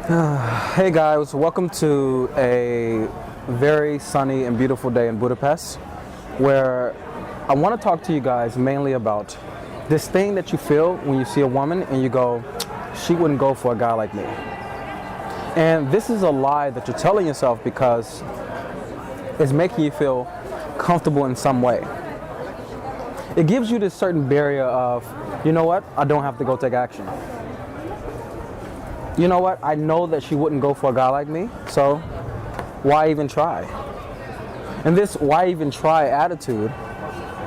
Hey guys, welcome to a very sunny and beautiful day in Budapest, where I want to talk to you guys mainly about this thing that you feel when you see a woman and you go, she wouldn't go for a guy like me. And this is a lie that you're telling yourself because it's making you feel comfortable in some way. It gives you this certain barrier of, you know what, I don't have to go take action. You know what, I know that she wouldn't go for a guy like me, so why even try? And this why even try attitude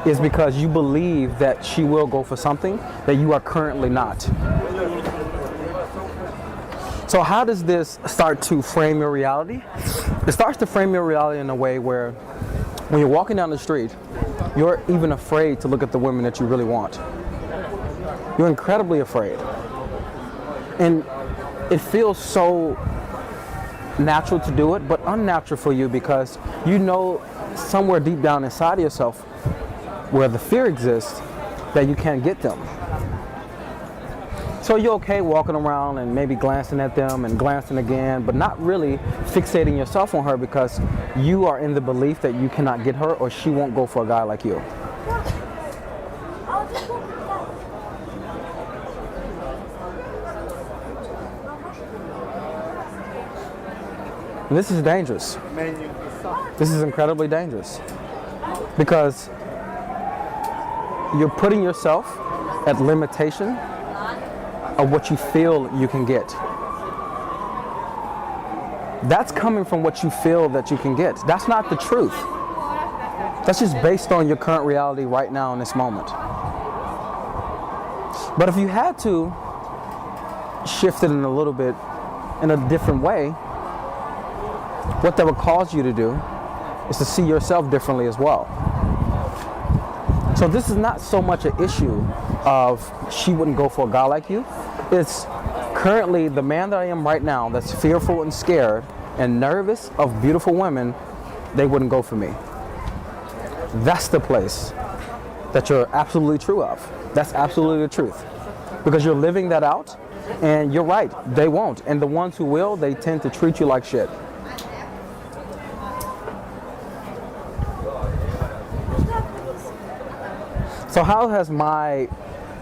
is because you believe that she will go for something that you are currently not. So how does this start to frame your reality? It starts to frame your reality in a way where when you're walking down the street, you're even afraid to look at the women that you really want. You're incredibly afraid. And it feels so natural to do it, but unnatural for you because you know somewhere deep down inside of yourself where the fear exists that you can't get them. So you're okay walking around and maybe glancing at them and glancing again, but not really fixating yourself on her because you are in the belief that you cannot get her or she won't go for a guy like you. And this is dangerous. This is incredibly dangerous because you're putting yourself at limitation of what you feel you can get. That's coming from what you feel that you can get. That's not the truth. That's just based on your current reality right now in this moment. But if you had to shift it in a little bit in a different way, what that would cause you to do is to see yourself differently as well. So this is not so much an issue of she wouldn't go for a guy like you. It's currently the man that I am right now that's fearful and scared and nervous of beautiful women, they wouldn't go for me. That's the place that you're absolutely true of. That's absolutely the truth. Because you're living that out and you're right, they won't. And the ones who will, they tend to treat you like shit. So how has my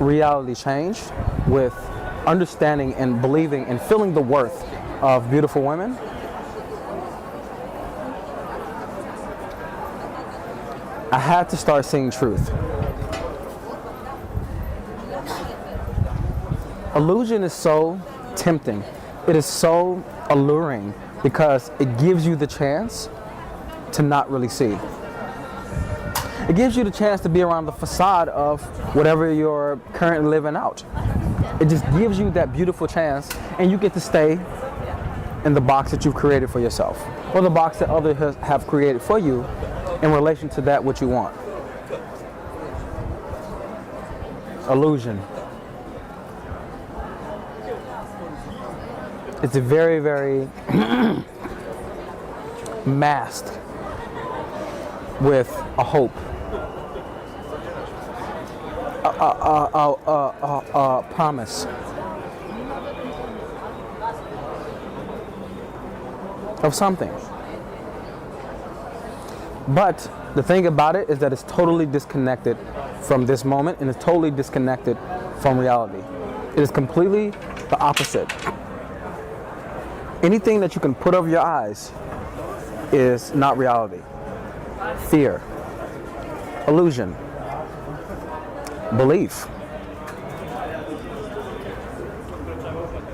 reality changed with understanding and believing and feeling the worth of beautiful women? I had to start seeing truth. Illusion is so tempting. It is so alluring because it gives you the chance to not really see. It gives you the chance to be around the facade of whatever you're currently living out. It just gives you that beautiful chance and you get to stay in the box that you've created for yourself or the box that others have created for you in relation to that what you want. Illusion. It's a very, very masked with a hope. Promise of something. But the thing about it is that it's totally disconnected from this moment and it's totally disconnected from reality. It is completely the opposite. Anything that you can put over your eyes is not reality. Fear, illusion, belief.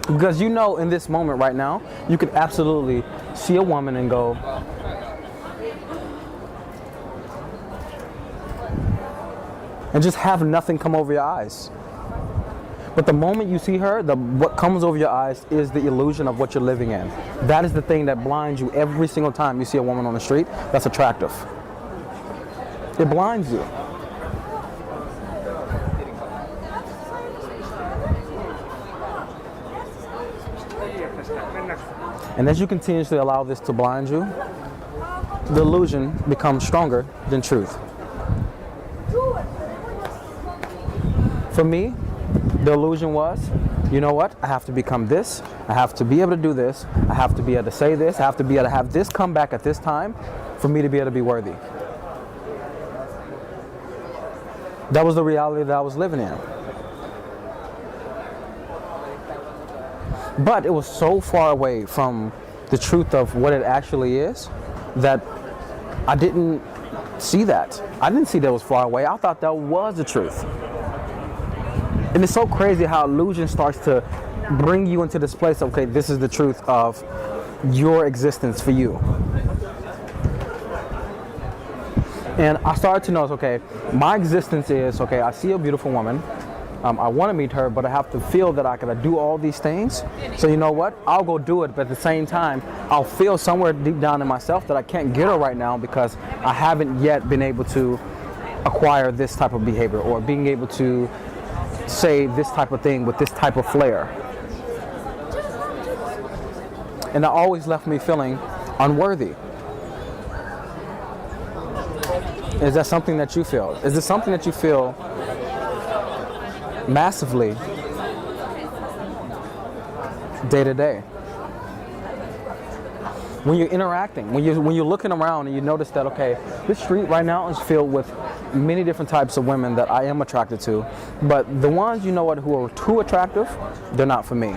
Because you know in this moment right now, you could absolutely see a woman and go, and just have nothing come over your eyes. But the moment you see her, what comes over your eyes is the illusion of what you're living in. That is the thing that blinds you every single time you see a woman on the street that's attractive. It blinds you. And as you continuously allow this to blind you, the illusion becomes stronger than truth. For me, the illusion was you know what? I have to become this. I have to be able to do this. I have to be able to say this. I have to be able to have this come back at this time for me to be able to be worthy. That was the reality that I was living in. But it was so far away from the truth of what it actually is that I didn't see that. I didn't see that it was far away. I thought that was the truth. And it's so crazy how illusion starts to bring you into this place of, okay, this is the truth of your existence for you. And I started to notice, okay, my existence is, okay, I see a beautiful woman. I want to meet her, but I have to feel that I can do all these things. So you know what? I'll go do it, but at the same time, I'll feel somewhere deep down in myself that I can't get her right now because I haven't yet been able to acquire this type of behavior or being able to say this type of thing with this type of flair. And that always left me feeling unworthy. Is that something that you feel? Is this something that you feel massively day to day? When you're interacting, when you're looking around and you notice that, okay, this street right now is filled with many different types of women that I am attracted to, but the ones, you know what, who are too attractive, they're not for me.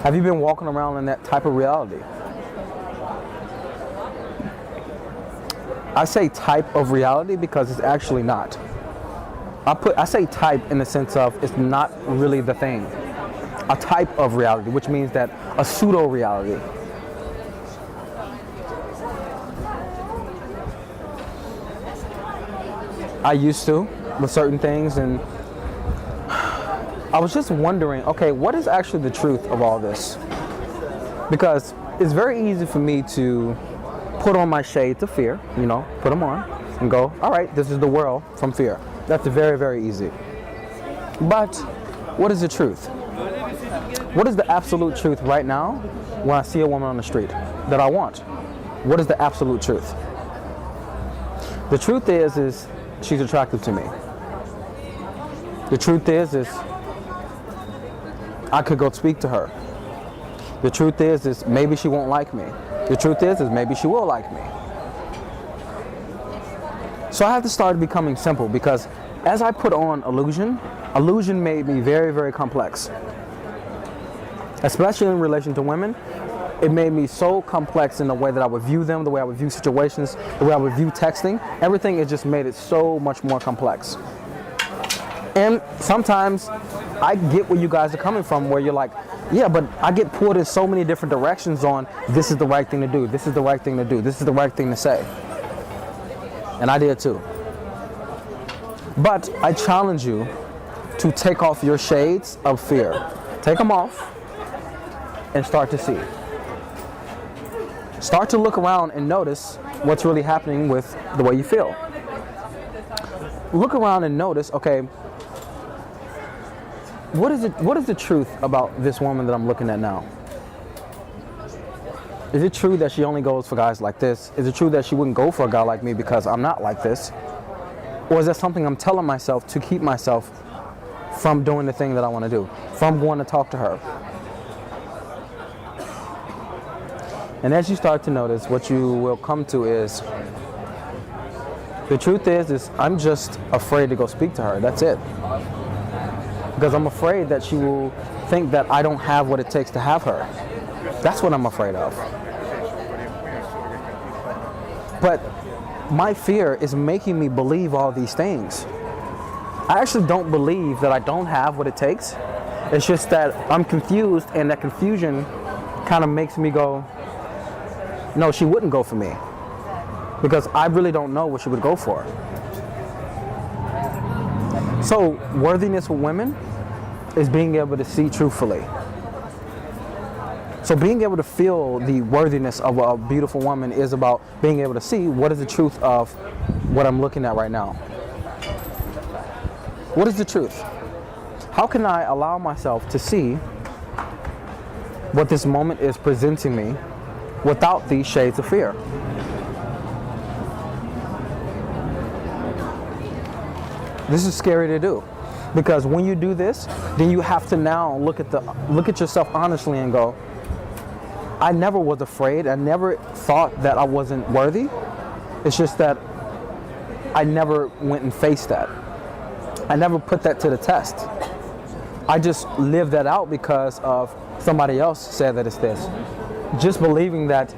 Have you been walking around in that type of reality? I say type of reality because it's actually not. I say type in the sense of it's not really the thing. A type of reality, which means that a pseudo reality. I used to with certain things, and I was just wondering, okay, what is actually the truth of all this? Because it's very easy for me to put on my shades of fear, you know, put them on and go, all right, this is the world from fear. That's very, very easy. But what is the truth? What is the absolute truth right now when I see a woman on the street that I want? What is the absolute truth? The truth is she's attractive to me. The truth is I could go speak to her. The truth is maybe she won't like me. The truth is maybe she will like me. So I have to start becoming simple because as I put on illusion made me very, very complex. Especially in relation to women, it made me so complex in the way that I would view them, the way I would view situations, the way I would view texting. Everything, it just made it so much more complex. And sometimes I get where you guys are coming from, where you're like, yeah, but I get pulled in so many different directions on this is the right thing to do, this is the right thing to do, this is the right thing to say. And I did too. But I challenge you to take off your shades of fear. Take them off and start to see. Start to look around and notice what's really happening with the way you feel. Look around and notice, okay, what is the truth about this woman that I'm looking at now? Is it true that she only goes for guys like this? Is it true that she wouldn't go for a guy like me because I'm not like this? Or is that something I'm telling myself to keep myself from doing the thing that I want to do, from going to talk to her? And as you start to notice, what you will come to is, the truth is I'm just afraid to go speak to her. That's it. Because I'm afraid that she will think that I don't have what it takes to have her. That's what I'm afraid of. But my fear is making me believe all these things. I actually don't believe that I don't have what it takes. It's just that I'm confused, and that confusion kind of makes me go, no, she wouldn't go for me. Because I really don't know what she would go for. So, worthiness with women is being able to see truthfully. So being able to feel the worthiness of a beautiful woman is about being able to see what is the truth of what I'm looking at right now. What is the truth? How can I allow myself to see what this moment is presenting me without these shades of fear? This is scary to do. Because when you do this, then you have to now look at yourself honestly and go, I never was afraid. I never thought that I wasn't worthy. It's just that I never went and faced that. I never put that to the test. I just lived that out because of somebody else said that it's this. Just believing that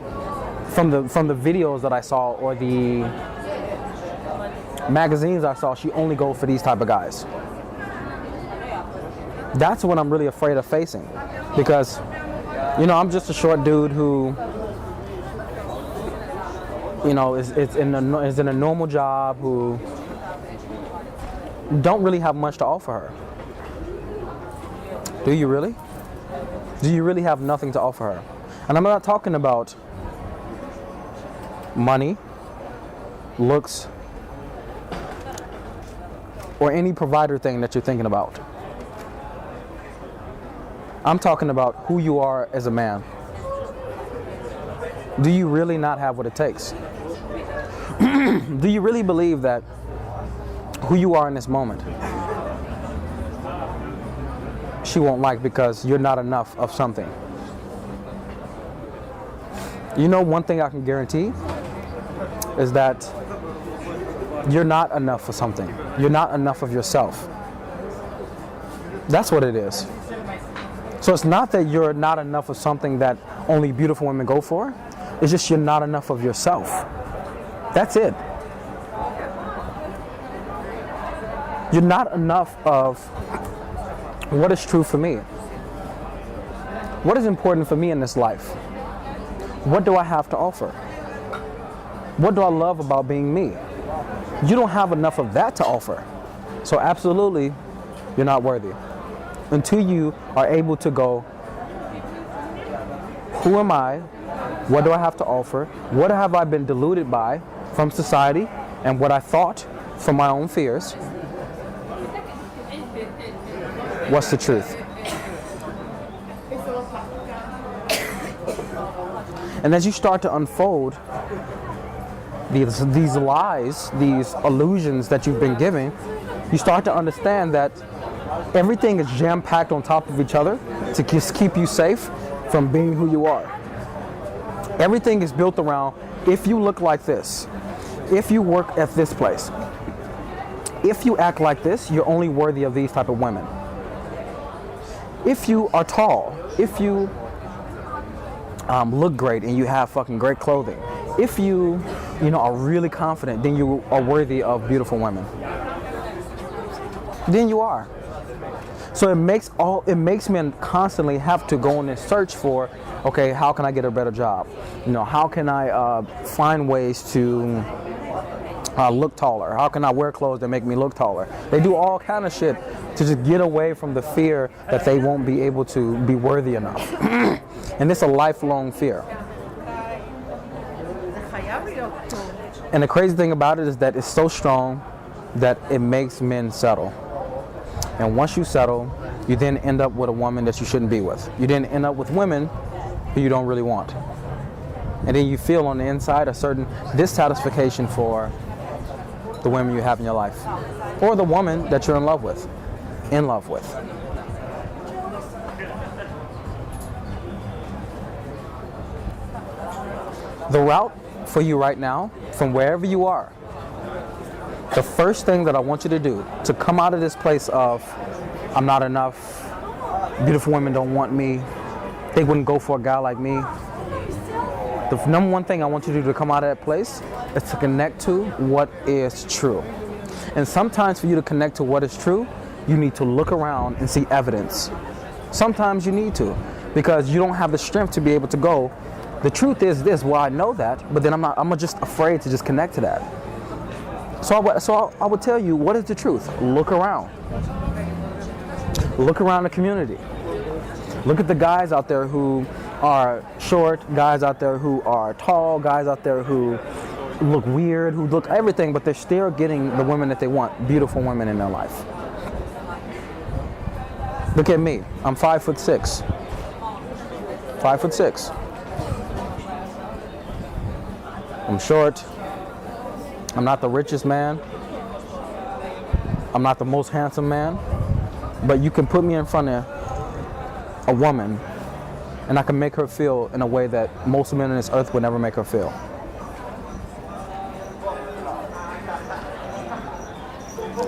from the videos that I saw or the magazines I saw, she only goes for these type of guys. That's what I'm really afraid of facing, because I'm just a short dude who is in a normal job, who don't really have much to offer her. Do you really? Do you really have nothing to offer her? And I'm not talking about money, looks, or any provider thing that you're thinking about. I'm talking about who you are as a man. Do you really not have what it takes? Do you really believe that who you are in this moment, she won't like because you're not enough of something? One thing I can guarantee is that you're not enough for something. You're not enough of yourself. That's what it is. So it's not that you're not enough of something that only beautiful women go for. It's just you're not enough of yourself. That's it. You're not enough of what is true for me. What is important for me in this life? What do I have to offer? What do I love about being me? You don't have enough of that to offer. So absolutely, you're not worthy. Until you are able to go, who am I? What do I have to offer? What have I been deluded by from society and what I thought from my own fears? What's the truth? And as you start to unfold these lies, these illusions that you've been given, you start to understand that everything is jam-packed on top of each other to just keep you safe from being who you are. Everything is built around, if you look like this, if you work at this place, if you act like this, you're only worthy of these type of women. If you are tall, if you look great and you have fucking great clothing, if you are really confident, then you are worthy of beautiful women. Then you are. So it makes men constantly have to go in and search for, okay, how can I get a better job? How can I find ways to look taller? How can I wear clothes that make me look taller? They do all kind of shit to just get away from the fear that they won't be able to be worthy enough. And it's a lifelong fear. And the crazy thing about it is that it's so strong that it makes men settle. And once you settle, you then end up with a woman that you shouldn't be with. You then end up with women who you don't really want. And then you feel on the inside a certain dissatisfaction for the women you have in your life. Or the woman that you're in love with. The route for you right now, from wherever you are, the first thing that I want you to do to come out of this place of, I'm not enough, beautiful women don't want me, they wouldn't go for a guy like me. The number one thing I want you to do to come out of that place is to connect to what is true. And sometimes for you to connect to what is true, you need to look around and see evidence. Sometimes you need to, because you don't have the strength to be able to go, the truth is this, well, I know that, but then I'm just afraid to just connect to that. So I would tell you, what is the truth? Look around. Look around the community. Look at the guys out there who are short, guys out there who are tall, guys out there who look weird, who look everything, but they're still getting the women that they want, beautiful women in their life. Look at me. I'm 5'6". 5'6". I'm short. I'm not the richest man. I'm not the most handsome man. But you can put me in front of a woman and I can make her feel in a way that most men on this earth would never make her feel.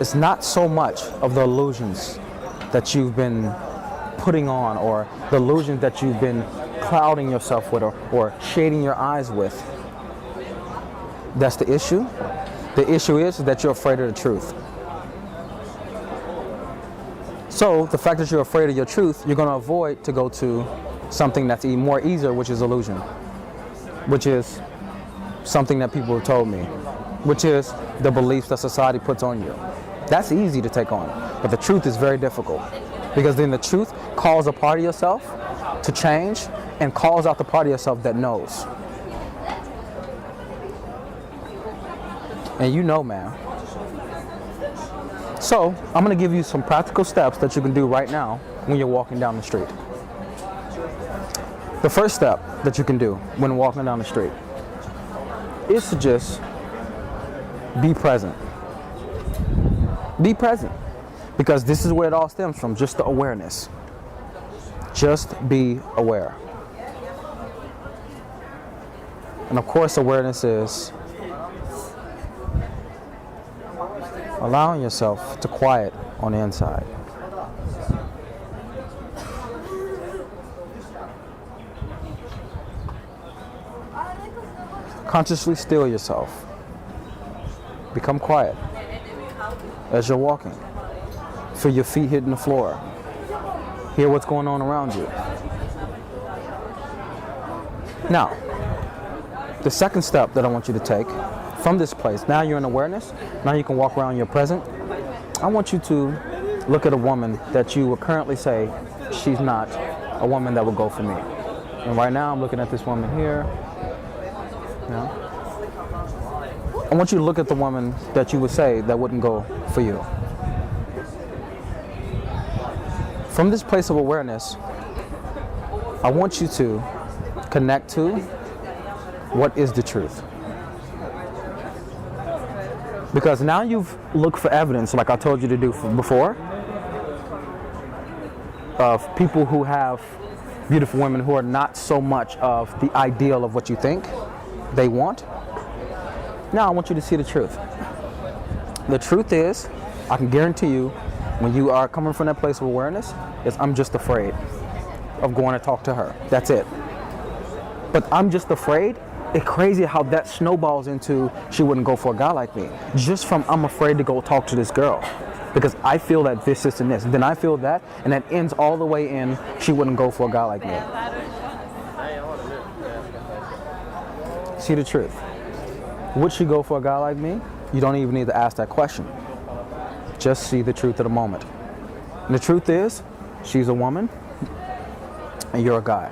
It's not so much of the illusions that you've been putting on, or the illusions that you've been clouding yourself with, or shading your eyes with. That's the issue. The issue is that you're afraid of the truth. So the fact that you're afraid of your truth, you're going to avoid to go to something that's even more easier, which is illusion, which is something that people have told me, which is the beliefs that society puts on you. That's easy to take on, but the truth is very difficult, because then the truth calls a part of yourself to change and calls out the part of yourself that knows. And you know, man. So I'm going to give you some practical steps that you can do right now when you're walking down the street. The first step that you can do when walking down the street is to just be present. Be present, because this is where it all stems from, just the awareness. Just be aware. And of course, awareness is allowing yourself to quiet on the inside. Consciously still yourself. Become quiet as you're walking. Feel your feet hitting the floor. Hear what's going on around you. Now, the second step that I want you to take from this place, now you're in awareness, now you can walk around, you're present. I want you to look at a woman that you would currently say, she's not a woman that would go for me. And right now I'm looking at this woman here. Yeah. I want you to look at the woman that you would say that wouldn't go for you. From this place of awareness, I want you to connect to what is the truth. Because now you've looked for evidence, like I told you to do before, of people who have beautiful women who are not so much of the ideal of what you think they want. Now I want you to see the truth. The truth is, I can guarantee you, when you are coming from that place of awareness, is I'm just afraid of going to talk to her. That's it. But I'm just afraid. It's crazy how that snowballs into she wouldn't go for a guy like me. Just from I'm afraid to go talk to this girl because I feel that this and this. Then I feel that, and that ends all the way in she wouldn't go for a guy like me. See the truth. Would she go for a guy like me? You don't even need to ask that question. Just see the truth of the moment. And the truth is, she's a woman and you're a guy.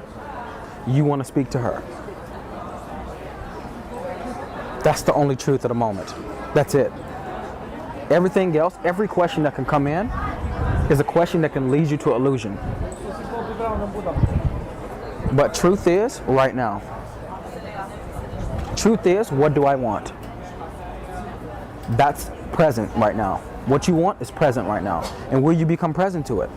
You want to speak to her. That's the only truth of the moment. That's it. Everything else, every question that can come in is a question that can lead you to illusion. But truth is, right now. Truth is, what do I want? That's present right now. What you want is present right now. And will you become present to it?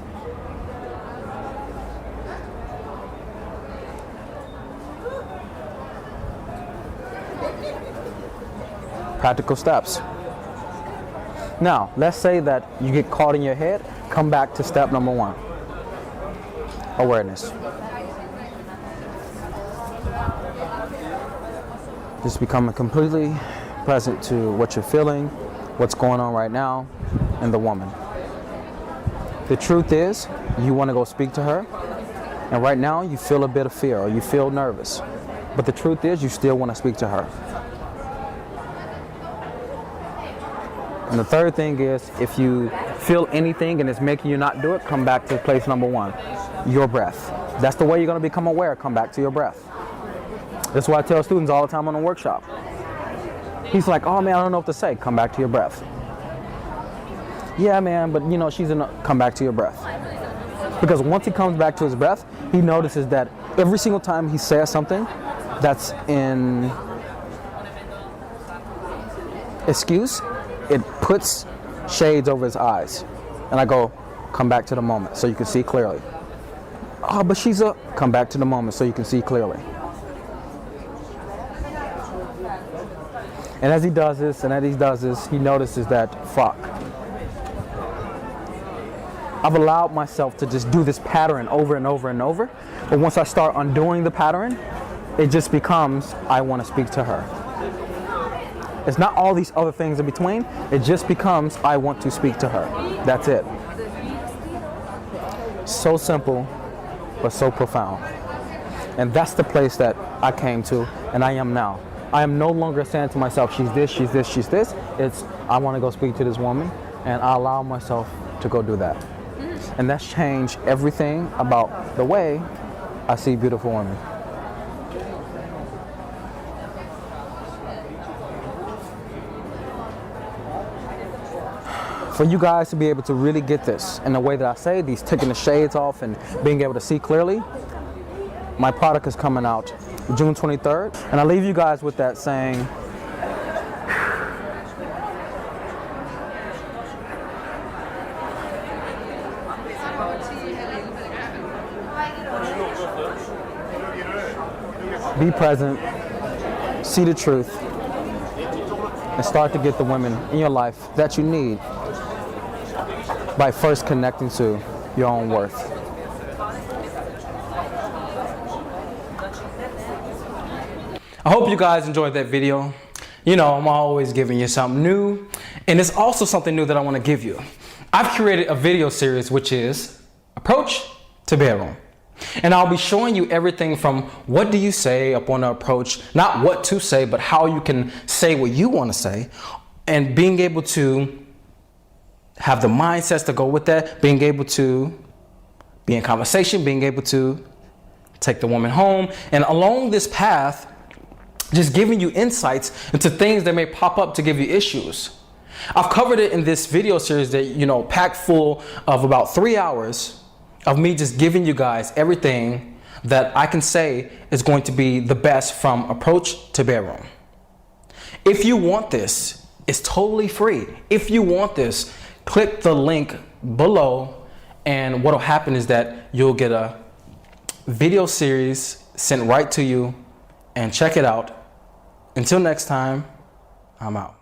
Practical steps. Now, let's say that you get caught in your head. Come back to step number 1. Awareness. Just becoming completely present to what you're feeling, what's going on right now, and the woman. The truth is, you want to go speak to her, and right now you feel a bit of fear or you feel nervous. But the truth is, you still want to speak to her. And the third thing is, if you feel anything and it's making you not do it, come back to place number 1, your breath. That's the way you're going to become aware. Come back to your breath. That's why I tell students all the time on the workshop. He's like, oh man, I don't know what to say. Come back to your breath. Yeah man, but you know, come back to your breath. Because once he comes back to his breath, he notices that every single time he says something that's in excuse, it puts shades over his eyes. And I go, come back to the moment so you can see clearly. Oh, but she's a, come back to the moment so you can see clearly. And as he does this, he notices that, fuck, I've allowed myself to just do this pattern over and over and over. But once I start undoing the pattern, it just becomes, I want to speak to her. It's not all these other things in between. It just becomes, I want to speak to her. That's it. So simple, but so profound. And that's the place that I came to, and I am now. I am no longer saying to myself, she's this, she's this, she's this. It's, I want to go speak to this woman, and I allow myself to go do that. And that's changed everything about the way I see beautiful women. For you guys to be able to really get this in the way that I say, these taking the shades off and being able to see clearly, my product is coming out June 23rd. And I leave you guys with that saying, be present, see the truth, and start to get the women in your life that you need by first connecting to your own worth. I hope you guys enjoyed that video. You know, I'm always giving you something new, and it's also something new that I want to give you. I've created a video series which is Approach to Bedroom. And I'll be showing you everything from what do you say up on the approach, not what to say, but how you can say what you want to say, and being able to have the mindsets to go with that, being able to be in conversation, being able to take the woman home, and along this path, just giving you insights into things that may pop up to give you issues. I've covered it in this video series that, you know, packed full of about 3 hours of me just giving you guys everything that I can say is going to be the best from approach to bedroom. If you want this, it's totally free. If you want this, click the link below, and what'll happen is that you'll get a video series sent right to you, and check it out. Until next time, I'm out.